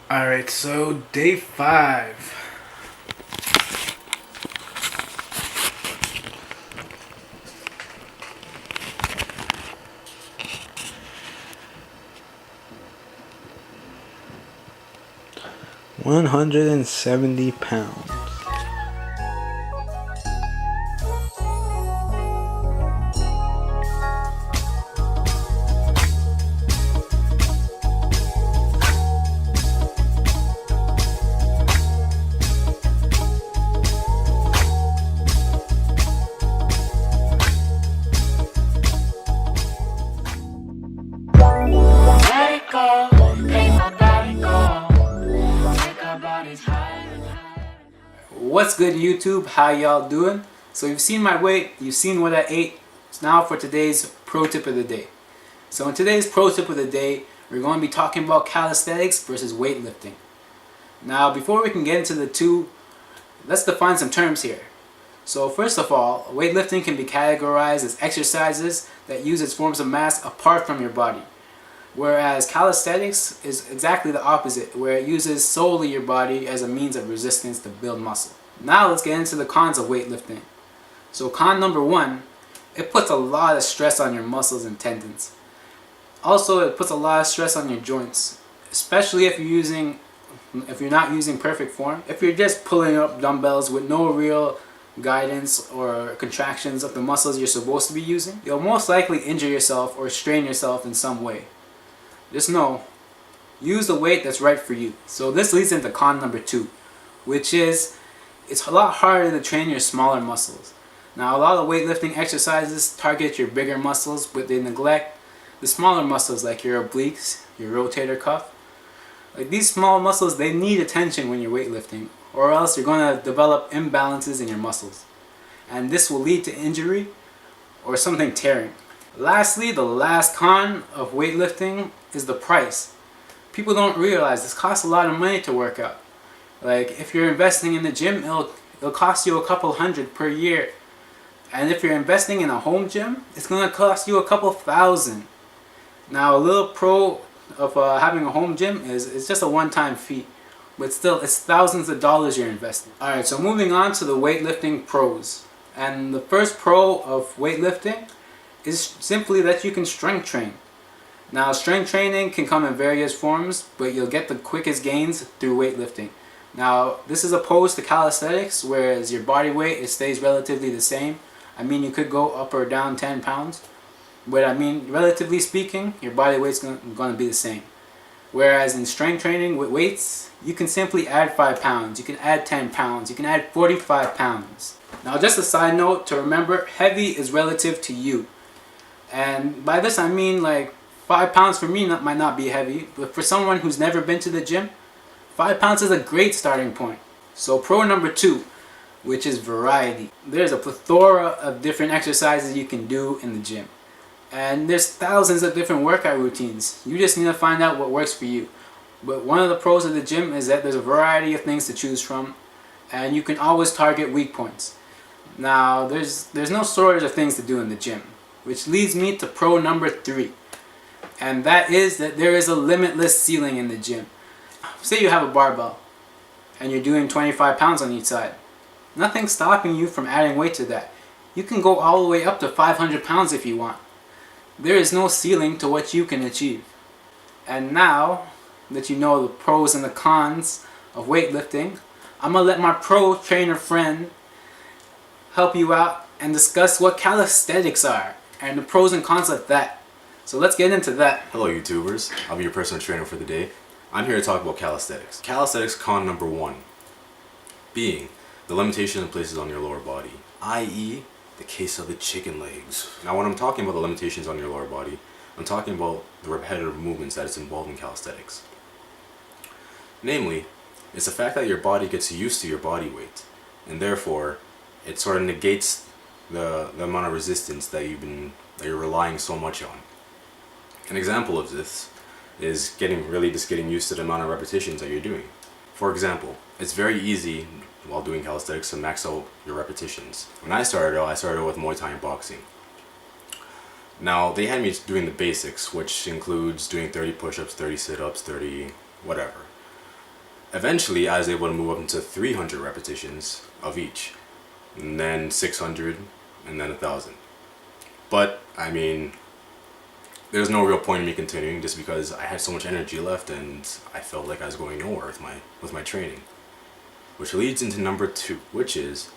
Alright, so day 5. £170. What's good, YouTube? How y'all doing? So you've seen my weight, you've seen what I ate. It's now for today's pro tip of the day. So in today's pro tip of the day, we're going to be talking about calisthenics versus weightlifting. Now before we can get into the two, let's define some terms here. So first of all, weightlifting can be categorized as exercises that use its forms of mass apart from your body. Whereas calisthenics is exactly the opposite, where it uses solely your body as a means of resistance to build muscle. Now let's get into the cons of weightlifting. So con number 1, it puts a lot of stress on your muscles and tendons. Also, it puts a lot of stress on your joints, especially if you're not using perfect form. If you're just pulling up dumbbells with no real guidance or contractions of the muscles you're supposed to be using, you'll most likely injure yourself or strain yourself in some way. Just know, use the weight that's right for you. So this leads into con number 2, which is it's a lot harder to train your smaller muscles. Now a lot of weightlifting exercises target your bigger muscles, but they neglect the smaller muscles like your obliques, your rotator cuff. Like these small muscles, they need attention when you're weightlifting, or else you're going to develop imbalances in your muscles. And this will lead to injury or something tearing. Lastly, the last con of weightlifting is the price. People don't realize this costs a lot of money to work out. Like if you're investing in the gym, it'll cost you a couple hundred per year. And if you're investing in a home gym, it's going to cost you a couple thousand. Now a little pro of having a home gym is it's just a one-time fee. But still, it's thousands of dollars you're investing. Alright, so moving on to the weightlifting pros. And the first pro of weightlifting is simply that you can strength train. Now strength training can come in various forms, but you'll get the quickest gains through weightlifting. Now this is opposed to calisthenics, whereas your body weight it stays relatively the same. I mean, you could go up or down 10 pounds, but I mean relatively speaking your body weight's going to be the same. Whereas in strength training with weights, you can simply add 5 pounds, you can add 10 pounds, you can add 45 pounds. Now just a side note to remember, heavy is relative to you. And by this I mean like 5 pounds for me might not be heavy, but for someone who's never been to the gym, 5 pounds is a great starting point. So pro number 2, which is variety. There's a plethora of different exercises you can do in the gym. And there's thousands of different workout routines. You just need to find out what works for you. But one of the pros of the gym is that there's a variety of things to choose from, and you can always target weak points. Now there's no shortage of things to do in the gym, which leads me to pro number 3. And that is that there is a limitless ceiling in the gym. Say you have a barbell and you're doing 25 pounds on each side. Nothing's stopping you from adding weight to that. You can go all the way up to 500 pounds if you want. There is no ceiling to what you can achieve. And now that you know the pros and the cons of weightlifting, I'm going to let my pro trainer friend help you out and discuss what calisthenics are and the pros and cons of that. So let's get into that. Hello YouTubers, I'll be your personal trainer for the day. I'm here to talk about calisthenics. Calisthenics con number 1 being the limitation it places on your lower body, i.e. the case of the chicken legs. Now when I'm talking about the limitations on your lower body, I'm talking about the repetitive movements that is involved in calisthenics. Namely, it's the fact that your body gets used to your body weight, and therefore it sort of negates the amount of resistance that you're relying so much on. An example of this is getting used to the amount of repetitions that you're doing. For example, it's very easy while doing calisthenics to max out your repetitions. When I started out with Muay Thai and boxing. Now they had me doing the basics, which includes doing 30 push-ups, 30 sit-ups, 30 whatever. Eventually, I was able to move up into 300 repetitions of each, and then 600, and then 1,000. But I mean, there's no real point in me continuing just because I had so much energy left and I felt like I was going nowhere with my training. Which leads into number 2, which is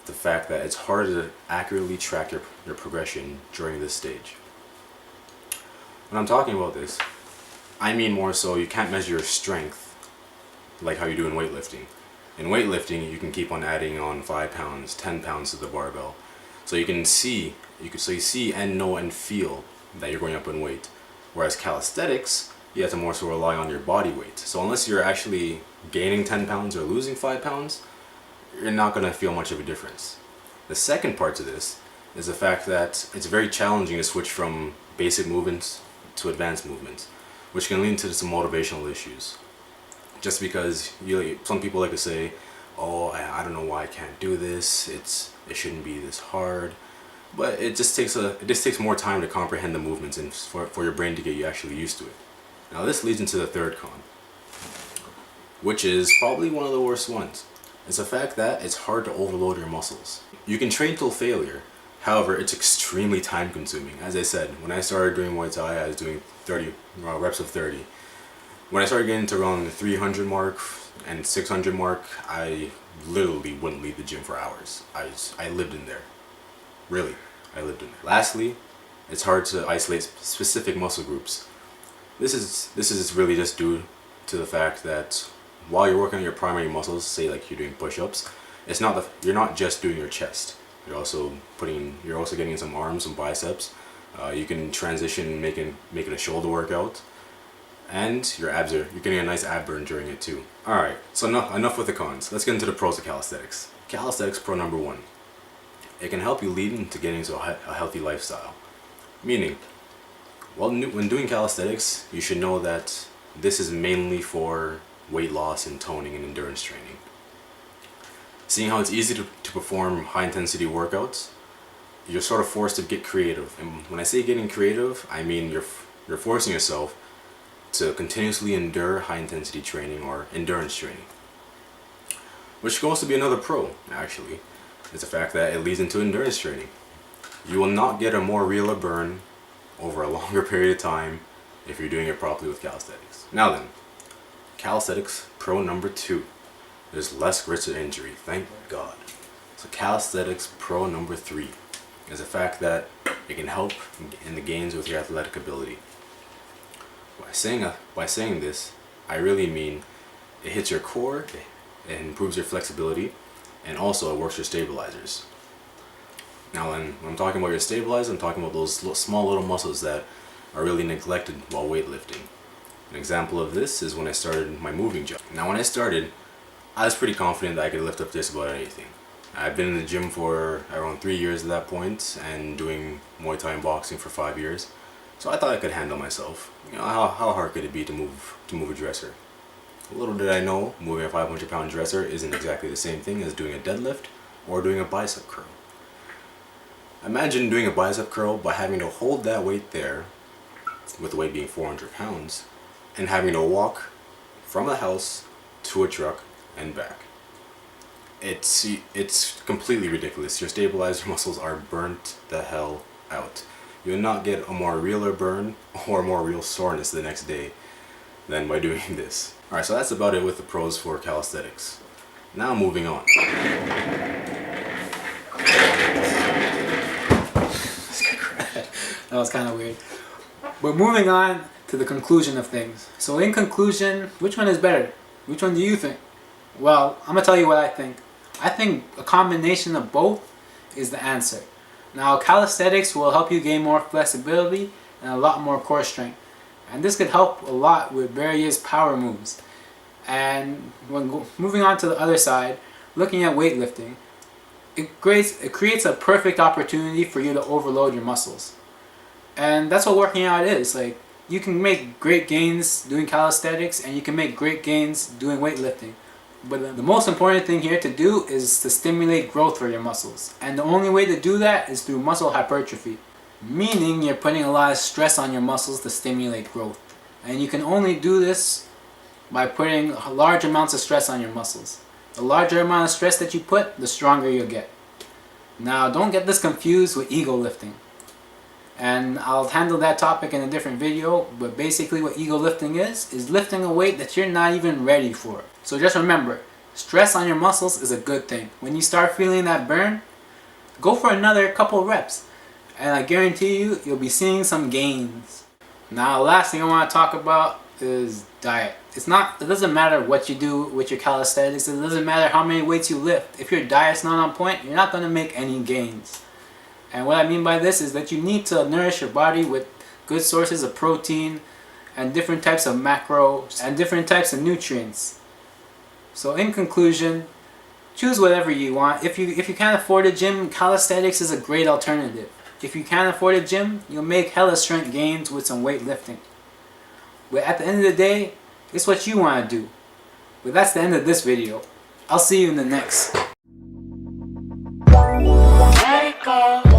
the fact that it's hard to accurately track your progression during this stage. When I'm talking about this, I mean more so you can't measure your strength like how you do in weightlifting. In weightlifting, you can keep on adding on 5 pounds, 10 pounds to the barbell. So you see and know and feel that you're going up in weight. Whereas calisthenics, you have to more so rely on your body weight. So unless you're actually gaining 10 pounds or losing 5 pounds, you're not going to feel much of a difference. The second part to this is the fact that it's very challenging to switch from basic movements to advanced movements, which can lead to some motivational issues. Just because some people like to say, oh, I don't know why I can't do this, it shouldn't be this hard. But it just takes more time to comprehend the movements and for your brain to get you actually used to it. Now this leads into the third con, which is probably one of the worst ones. It's the fact that it's hard to overload your muscles. You can train till failure, however it's extremely time consuming. As I said, when I started doing Muay Thai, I was doing 30 reps of 30. When I started getting to around the 300 mark and 600 mark, I literally wouldn't leave the gym for hours. I lived in there. Really, I lived in there. Lastly, it's hard to isolate specific muscle groups. This is really just due to the fact that while you're working on your primary muscles, say like you're doing push-ups, you're not just doing your chest. You're also getting some arms, some biceps. You can transition making a shoulder workout, and you're getting a nice ab burn during it too. All right, so enough with the cons. Let's get into the pros of calisthenics. Calisthenics pro number 1. It can help you lead into getting into a healthy lifestyle. Meaning, when doing calisthenics, you should know that this is mainly for weight loss and toning and endurance training. Seeing how it's easy to perform high intensity workouts, you're sort of forced to get creative. And when I say getting creative, I mean you're forcing yourself to continuously endure high intensity training or endurance training. Which goes to be another pro, actually. Is the fact that it leads into endurance training. You will not get a more realer burn over a longer period of time if you're doing it properly with calisthenics. Now then, calisthenics pro number 2. There's less risk of injury, thank God. So calisthenics pro number 3 is the fact that it can help in the gains with your athletic ability. By saying this, I really mean it hits your core, it improves your flexibility, and also it works your stabilizers. Now when I'm talking about your stabilizers, I'm talking about those small little muscles that are really neglected while weightlifting. An example of this is when I started my moving jump. Now when I started, I was pretty confident that I could lift up just about anything. I've been in the gym for around 3 years at that point and doing Muay Thai and boxing for 5 years. So I thought I could handle myself. You know, how hard could it be to move a dresser? Little did I know, moving a 500-pound dresser isn't exactly the same thing as doing a deadlift or doing a bicep curl. Imagine doing a bicep curl by having to hold that weight there, with the weight being 400 pounds, and having to walk from the house to a truck and back. It's completely ridiculous. Your stabilizer muscles are burnt the hell out. You'll not get a more realer burn or more real soreness the next day than by doing this. Alright, so that's about it with the pros for calisthenics. Now moving on. That was kind of weird. But moving on to the conclusion of things. So in conclusion, which one is better? Which one do you think? Well, I'm going to tell you what I think. I think a combination of both is the answer. Now, calisthenics will help you gain more flexibility and a lot more core strength. And this could help a lot with various power moves. And when moving on to the other side, looking at weightlifting, it creates a perfect opportunity for you to overload your muscles. And that's what working out is. Like, you can make great gains doing calisthenics and you can make great gains doing weightlifting. But the most important thing here to do is to stimulate growth for your muscles. And the only way to do that is through muscle hypertrophy. Meaning you're putting a lot of stress on your muscles to stimulate growth. And you can only do this by putting large amounts of stress on your muscles. The larger amount of stress that you put, the stronger you'll get. Now, don't get this confused with ego lifting. And I'll handle that topic in a different video, but basically what ego lifting is lifting a weight that you're not even ready for. So just remember, stress on your muscles is a good thing. When you start feeling that burn, go for another couple reps. And I guarantee you, you'll be seeing some gains. Now, the last thing I want to talk about is diet. It doesn't matter what you do with your calisthenics. It doesn't matter how many weights you lift. If your diet's not on point, you're not going to make any gains. And what I mean by this is that you need to nourish your body with good sources of protein and different types of macros and different types of nutrients. So in conclusion, choose whatever you want. If you can't afford a gym, calisthenics is a great alternative. If you can't afford a gym, you'll make hella strength gains with some weightlifting. But at the end of the day, it's what you want to do. But that's the end of this video. I'll see you in the next. Let it go.